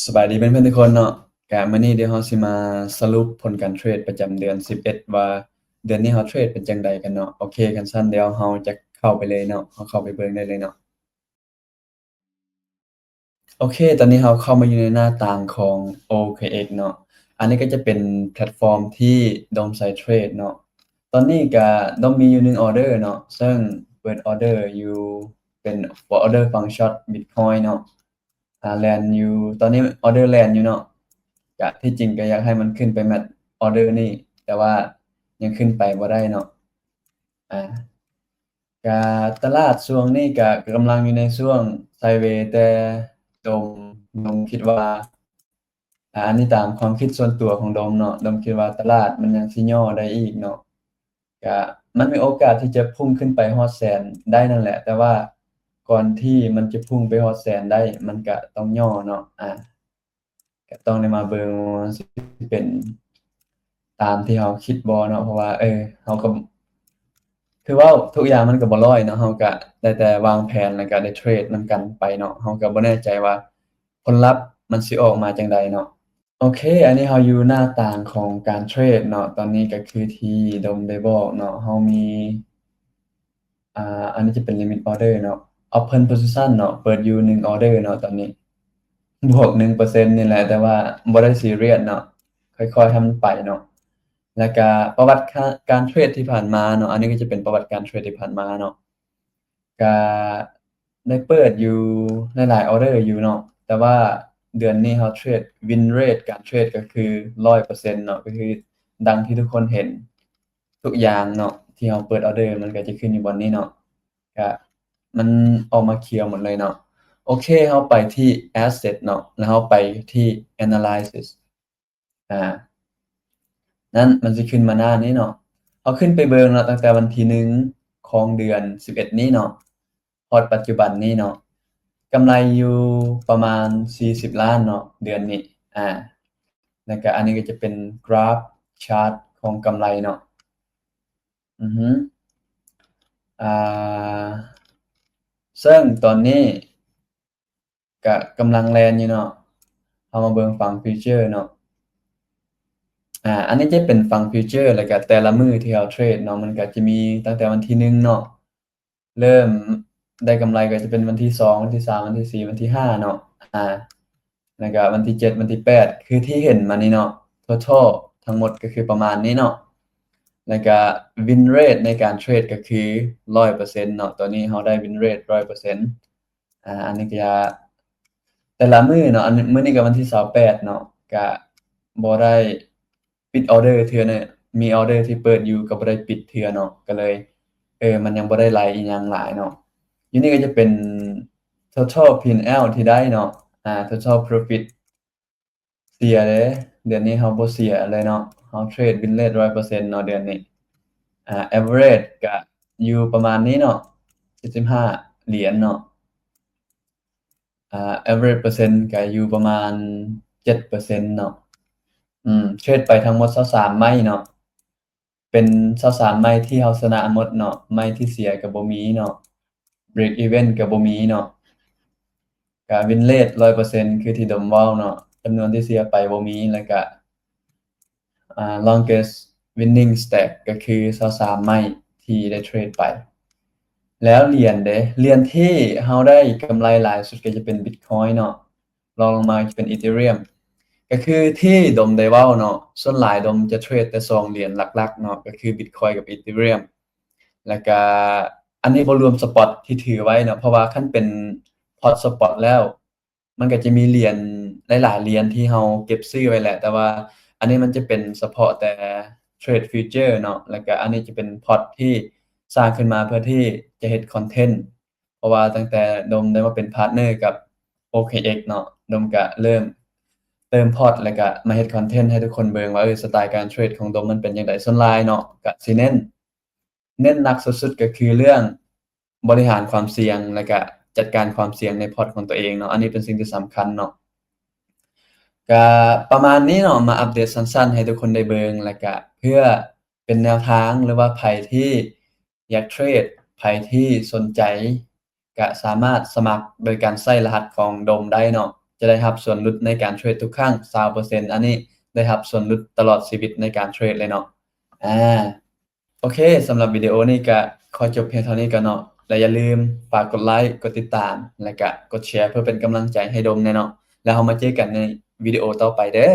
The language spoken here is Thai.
สบายดีเพื่อนๆทุกคนเนาะก็มื้อนี้เดี๋ยวเราสิมาสรุปผลการเทรดประจำเดือน11ว่าเดือนนี้เราเทรดเป็นจั่งใดกันเนาะโอเคคันซั้นเดี๋ยวเราจะเข้าไปเลยเนาะเราเข้าไปเบิ่งได้เลยเนาะโอเคตอนนี้เราเข้ามาอยู่ในหน้าต่างของ OKX เนาะอันนี้ก็จะเป็นแพลตฟอร์มที่โดมใช้เทรดเนาะตอนนี้ก็โดมมีอยู่1ออร์เดอร์เนาะซึ่งเปิดออร์เดอร์อยู่เป็น for order ฝั่งช็อต Bitcoin เนาะแล่นอยู่ตอนนี้ออร์เดอร์แล่นอยู่เนาะ ก็ที่จริงก็อยากให้มันขึ้นไปแมตช์ออร์เดอร์นี่แต่ว่ายังขึ้นไปบ่ได้เนาะอ่าก็ตลาดช่วงนี้ก็กำลังอยู่ในช่วงไซด์เวย์แต่โดมโดมคิดว่าอันนี้ตามความคิดส่วนตัวของโดมเนาะโดมคิดว่าตลาดมันยังสิย่อได้อีกเนาะก็มันมีโอกาสที่จะพุ่งขึ้นไปฮอดแสนได้นั่นแหละแต่ว่าก่อนที่มันจะพุ่งไปฮอดแสนได้มันก็ต้องย่อเนาะก็ต้องได้มาเบิ่งว่าสิเป็นตามที่เราคิดบ่เนาะเพราะว่าเราก็คือเว้าทุกอย่างมันก็บ่ร้อยเนาะเราก็ได้แต่วางแผนแล้วก็ได้เทรดนำกันไปเนาะเราก็บ่แน่ใจว่าผลลัพธ์มันสิออกมาจั่งใดเนาะโอเคอันนี้เราอยู่หน้าต่างของการเทรดเนาะตอนนี้ก็คือที่โดมได้บอกเนาะเรามีอันนี้จะเป็น limit order เนาะ open position เนาะเปิดอยู่1ออร์เดอร์เนาะตอนนี้ บวก1%นี่แหละแต่ว่าบ่ได้ซีเรียสเนาะค่อยๆให้มันไปเนาะแล้วก็ประวัติการเทรดที่ผ่านมาเนาะอันนี้ก็จะเป็นประวัติการเทรดที่ผ่านมาเนาะก็ได้เปิดอยู่หลายๆออร์เดอร์อยู่เนาะแต่ว่าเดือนนี้เราเทรด win rate การเทรดก็คือ100%เนาะก็คือดังที่ทุกคนเห็นทุกอย่างเนาะที่เราเปิดออร์เดอร์มันก็จะขึ้นอยู่บนนี้เนาะก็มันออกมาเคลียร์หมดเลยเนาะ โอเคเราไปที่ asset เนาะแล้วเราไปที่ analysis อ่านั่นมันสิขึ้นมาหน้านี้เนาะเราขึ้นไปเบิ่งเนาะตั้งแต่วันที่1ของเดือน11นี้เนาะฮอดปัจจุบันนี้เนาะกำไรอยู่ประมาณ40ล้านเนาะเดือนนี้อ่าแล้วก็อันนี้ก็จะเป็นกราฟชาร์ตของกำไรเนาะอือฮึอ่าซึ่งตอนนี้ก็กำลังแล่นอยู่เนาะเรามาเบิ่งฝั่งฟีเจอร์เนาะ อันนี้จะเป็นฝั่งฟิวเจอร์แล้วก็แต่ละมื้อที่เราเทรดเนาะมันก็จะมีตั้งแต่วันที่1เนาะเริ่มได้กำไรก็จะเป็นวันที่2วันที่3วันที่4วันที่5เนาะอ่าแล้วก็วันที่7วันที่8คือที่เห็นมานี่เนาะ total ทั้งหมดก็คือประมาณนี้เนาะแล้วก็ win rate ในการเทรดก็คือ100%เนาะตัวนี้เราได้ win rate 100%อันนี้ก็จะแต่ละมื้อเนาะอันมื้อนี้ก็วันที่28เนาะก็บ่ได้ปิดออร์เดอร์เทื่อเนี่ยมีออร์เดอร์ที่เปิดอยู่ก็บ่ได้ปิดเทื่อเนาะก็เลยมันยังบ่ได้ไหลอิหยังหลายเนาะอยู่นี่ก็จะเป็น total P&L ที่ได้เนาะtotal profit เสียเด้เดือนนี้เราบ่เสียเลยเนาะเราเทรด win rate 100%เนาะเดือนนี้average ก็อยู่ประมาณนี้เนาะ75เหรียญเนาะaverage เปอร์เซ็นต์ก็อยู่ประมาณ7%เนาะเทรดไปทั้งหมด23ไม้เนาะเป็น23ไม้ที่เราชนะหมดเนาะไม้ที่เสียก็บ่มีเนาะ break even ก็บ่มีเนาะก็ win rate 100%คือที่โดมเว้าเนาะจำนวนที่เสียไปบ่มีแล้วก็longest winning stack ก็คือ23ไม้ที่ได้เทรดไปแล้วเหรียญเด้เหรียญที่เราได้กำไรหลายสุดก็จะเป็นบิตคอยน์เนาะรองลงมาจะเป็น Ethereum ก็คือที่ดมได้เว้าเนาะส่วนหลายดมจะเทรดแต่2เหรียญหลักๆเนาะก็คือ Bitcoin กับ Ethereum แล้วก็อันนี้บ่รวมสปอตที่ถือไว้เนาะเพราะว่าคันเป็นพอร์ตสปอตแล้วมันก็จะมีเหรียญหลายๆเหรียญที่เราเก็บซื้อไว้แหละแต่ว่าอันนี้มันจะเป็นเฉพาะแต่เทรดฟิวเจอร์เนาะแล้วก็อันนี้จะเป็นพอร์ตที่สร้างขึ้นมาเพื่อที่จะเฮ็ดคอนเทนต์เพราะว่าตั้งแต่ดมได้มาเป็นพาร์ตเนอร์กับ OKX เนาะดมก็เริ่มเติมพอร์ตแล้วก็มาเฮ็ดคอนเทนต์ให้ทุกคนเบิ่งว่าสไตล์การเทรดของดมมันเป็นจั่งใดส่วนหลายเนาะก็สิเน้นหนักสุดๆก็คือเรื่องบริหารความเสี่ยงแล้วก็จัดการความเสี่ยงในพอร์ตของตัวเองเนาะอันนี้เป็นสิ่งที่สำคัญเนาะก็ประมาณนี้เนาะมาอัปเดตสั้นๆให้ทุกคนได้เบิ่งแล้วก็เพื่อเป็นแนวทางหรือว่าไผที่อยากเทรดไผที่สนใจก็สามารถสมัครโดยการใส่รหัสของโดมได้เนาะ จะได้รับส่วนลดในการเทรดทุกครั้ง 20% อันนี้ได้รับส่วนลดตลอดชีวิตในการเทรดเลยเนาะโอเคสำหรับวิดีโอนี้ก็ขอจบเพียงเท่านี้ก่อนเนาะและอย่าลืมฝากกดไลค์กดติดตามและก็กดแชร์เพื่อเป็นกำลังใจให้โดมแน่เนาะแล้วเรามาเจอกันในวิดีโอต่อไปเด้อ